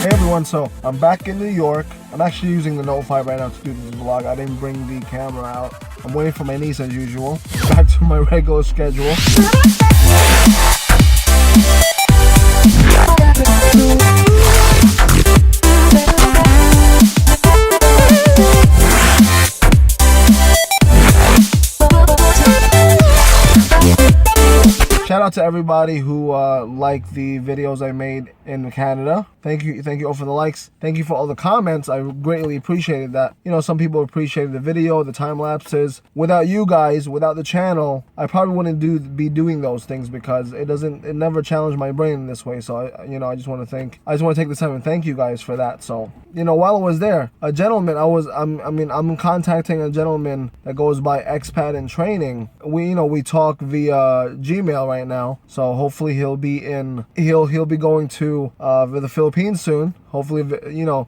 Hey everyone, so I'm back in New York. I'm actually using the Note 5 right now to do this vlog. I didn't bring the camera out. I'm waiting for my niece as usual. Back to my regular schedule. Shout out to everybody who liked the videos I made in Canada. Thank you all for the likes. Thank you for all the comments. I greatly appreciated that. You know, some people appreciated the video, the time lapses. Without you guys, without the channel, I probably wouldn't be doing those things because it never challenged my brain in this way. So I just want to take the time and thank you guys for that. So, you know, while I was there, a gentleman, I'm contacting a gentleman that goes by Expat in Training. We talk via Gmail right now. So hopefully he'll be going to the Philippines soon. Hopefully,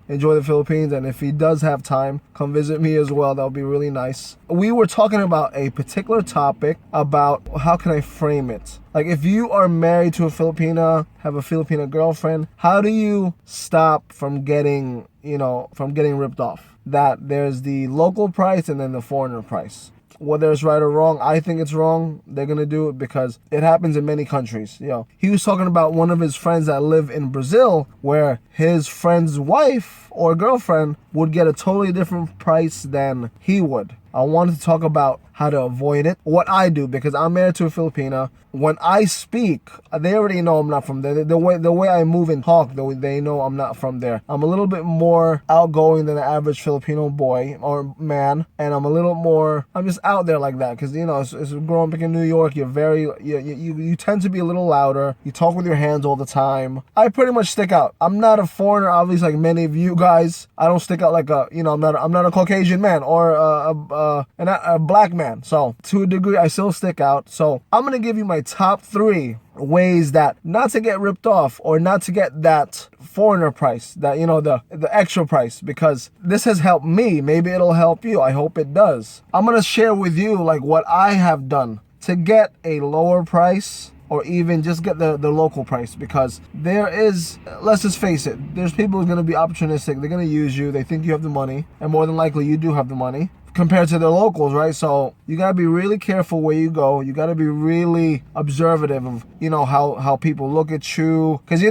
enjoy the Philippines, and if he does have time, come visit me as well. That would be really nice. We were talking about a particular topic about how can I frame it. Like, if you are married to a Filipina, have a Filipina girlfriend, how do you stop from getting ripped off? That there's the local price and then the foreigner price. Whether it's right or wrong, I think it's wrong. They're gonna do it because it happens in many countries. He was talking about one of his friends that live in Brazil, where his friend's wife or girlfriend would get a totally different price than he would. I wanted to talk about how to avoid it. What I do, because I'm married to a Filipina. When I speak, they already know I'm not from there. The way I move and talk, they know I'm not from there. I'm a little bit more outgoing than the average Filipino boy or man, and I'm just out there like that because it's growing up in New York. You tend to be a little louder. You talk with your hands all the time. I pretty much stick out. I'm not a foreigner, obviously, like many of you guys. I don't stick out like I'm not a Caucasian man or a black man. So to a degree, I still stick out. So I'm gonna give you my top 3 ways that not to get ripped off or not to get that foreigner price, that the extra price, because this has helped me. Maybe it'll help you. I hope it does. I'm gonna share with you like what I have done to get a lower price, or even just get the local price, because there is, let's just face it, there's people who's going to be opportunistic. They're going to use you. They think you have the money, and more than likely you do have the money compared to their locals, right? So you got to be really careful where you go. You got to be really observative of how people look at you, because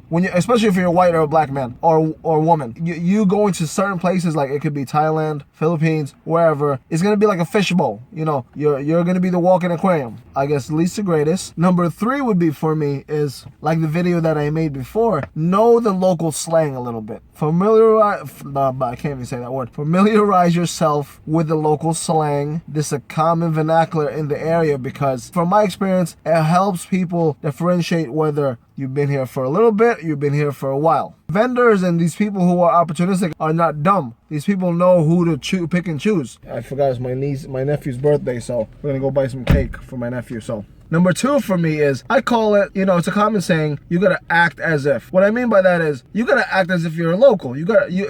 when you, especially if you're a white or a black man or woman, you go into certain places, like it could be Thailand, Philippines, wherever. It's gonna be like a fishbowl. You're gonna be the walking aquarium. I guess least to greatest. Number 3 would be for me is like the video that I made before. Know the local slang a little bit. I can't even say that word. Familiarize yourself with the local slang. This is a common vernacular in the area, because from my experience, it helps people differentiate whether you've been here for a little bit, you've been here for a while. Vendors and these people who are opportunistic are not dumb. These people know who to pick and choose. I forgot it's my nephew's birthday, so we're gonna go buy some cake for my nephew. So number 2 for me is, I call it, it's a common saying, you gotta act as if. What I mean by that is, you gotta act as if you're a local.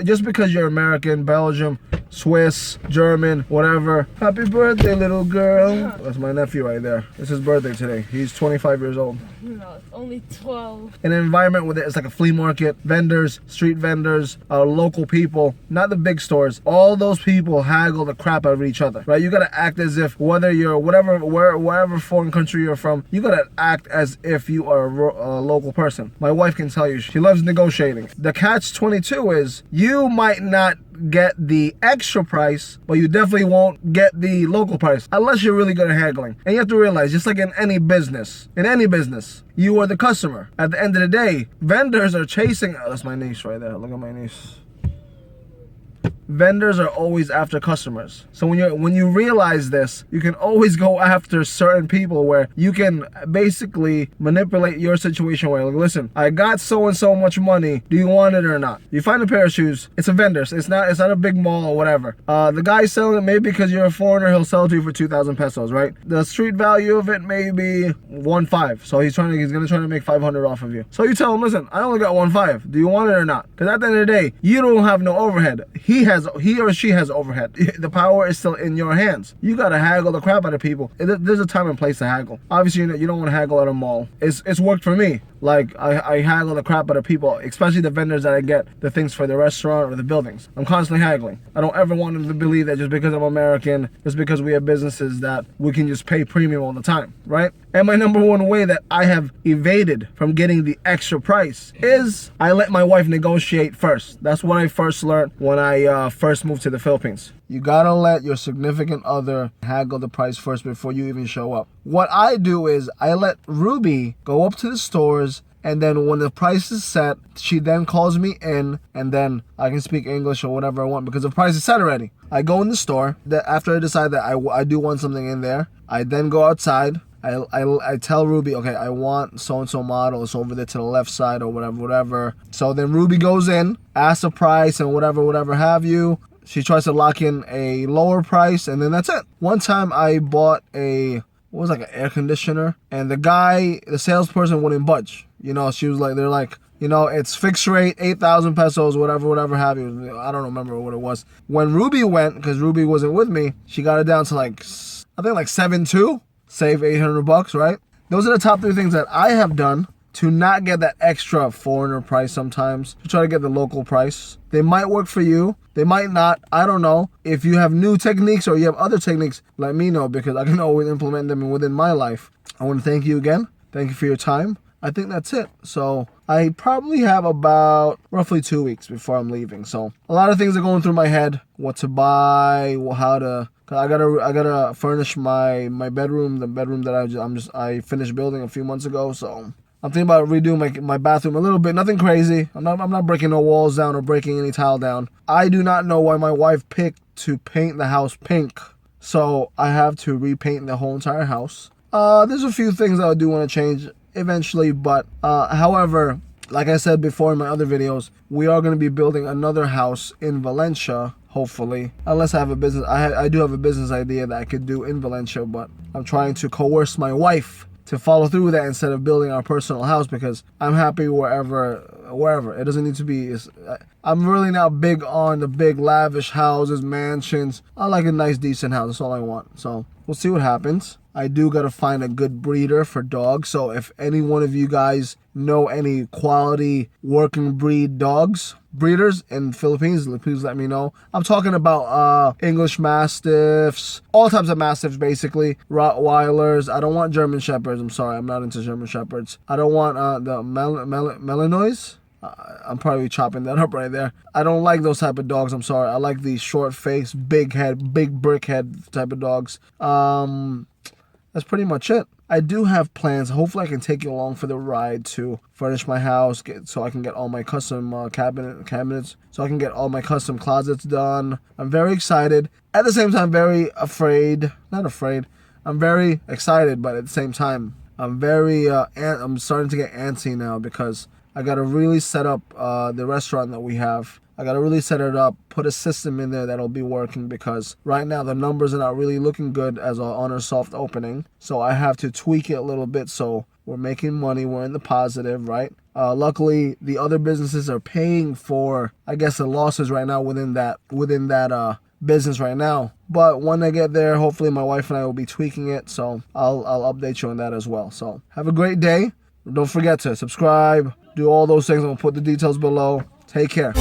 Just because you're American, Belgium, Swiss, German, whatever. Happy birthday, little girl. That's my nephew right there. It's his birthday today. He's 25 years old. No, it's only 12. In an environment where it's like a flea market, vendors, street vendors, local people, not the big stores. All those people haggle the crap out of each other, right? You gotta act as if, whether you're wherever foreign country you're from, you gotta act as if you are a local person. My wife can tell you, she loves negotiating. The catch-22 is, you might not get the extra price, but you definitely won't get the local price unless you're really good at haggling. And you have to realize, just like in any business, you are the customer. At the end of the day, vendors are chasing. That's my niece right there. Look at my niece. Vendors are always after customers. So when you realize this, you can always go after certain people where you can basically manipulate your situation where, like, listen, I got so and so much money. Do you want it or not? You find a pair of shoes. It's a vendor. It's not a big mall or whatever. The guy selling it, maybe because you're a foreigner, he'll sell it to you for 2,000 pesos, right? The street value of it may be 1.5. So he's gonna try to make 500 off of you. So you tell him, listen, I only got 1.5. Do you want it or not? Because at the end of the day, you don't have no overhead. He or she has overhead. The power is still in your hands. You gotta haggle the crap out of people. There's a time and place to haggle. Obviously, you don't want to haggle at a mall. It's worked for me. Like, I haggle the crap out of people, especially the vendors that I get the things for the restaurant or the buildings. I'm constantly haggling. I don't ever want them to believe that just because I'm American, just because we have businesses, that we can just pay premium all the time, right? And my number one way that I have evaded from getting the extra price is I let my wife negotiate first. That's what I first learned when I first moved to the Philippines. You gotta let your significant other haggle the price first before you even show up. What I do is I let Ruby go up to the stores, and then when the price is set, she then calls me in, and then I can speak English or whatever I want because the price is set already. I go in the store. After I decide that I do want something in there, I then go outside. I tell Ruby, okay, I want so-and-so model. It's over there to the left side or whatever. So then Ruby goes in, asks the price and whatever have you. She tries to lock in a lower price, and then that's it. One time I bought an air conditioner, and the salesperson wouldn't budge. You know, they're like, you know, it's fixed rate, 8,000 pesos, whatever have you. I don't remember what it was. When Ruby went, because Ruby wasn't with me, she got it down to I think 7.2, save $800, right? Those are the top 3 things that I have done to not get that extra foreigner price sometimes, to try to get the local price. They might work for you, they might not, I don't know. If you have new techniques or you have other techniques, let me know, because I can always implement them within my life. I want to thank you again. Thank you for your time. I think that's it. So I probably have about roughly 2 weeks before I'm leaving. So a lot of things are going through my head. What to buy, how to... I gotta furnish my bedroom, the bedroom that I finished building a few months ago. So I'm thinking about redoing my bathroom a little bit. Nothing crazy. I'm not breaking no walls down or breaking any tile down. I do not know why my wife picked to paint the house pink, so I have to repaint the whole entire house. There's a few things that I do want to change eventually, but however, like I said before in my other videos, we are going to be building another house in Valencia, hopefully, unless I have a business. I do have a business idea that I could do in Valencia, but I'm trying to coerce my wife to follow through with that instead of building our personal house, because I'm happy wherever. It doesn't need to be. I'm really not big on the big lavish houses, mansions. I like a nice, decent house. That's all I want. So we'll see what happens. I do gotta find a good breeder for dogs. So if any one of you guys know any quality working breed breeders in Philippines, please let me know. I'm talking about English Mastiffs, all types of Mastiffs basically, Rottweilers. I don't want German Shepherds. I'm sorry, I'm not into German Shepherds. I don't want the Malinois. I'm probably chopping that up right there. I don't like those type of dogs. I'm sorry. I like the short face, big head, big brick head type of dogs. That's pretty much it. I do have plans. Hopefully I can take you along for the ride to furnish my house, so I can get all my custom cabinets, so I can get all my custom closets done. I'm very excited. At the same time, very afraid. Not afraid. I'm very excited, but at the same time, I'm very I'm starting to get antsy now, because I gotta really set up the restaurant that we have. I gotta really set it up, put a system in there that'll be working, because right now the numbers are not really looking good as on our soft opening. So I have to tweak it a little bit so we're making money, we're in the positive, right? Luckily, the other businesses are paying for, I guess, the losses right now within that business right now. But when I get there, hopefully my wife and I will be tweaking it. So I'll update you on that as well. So have a great day. Don't forget to subscribe, do all those things. I'm gonna put the details below. Take care.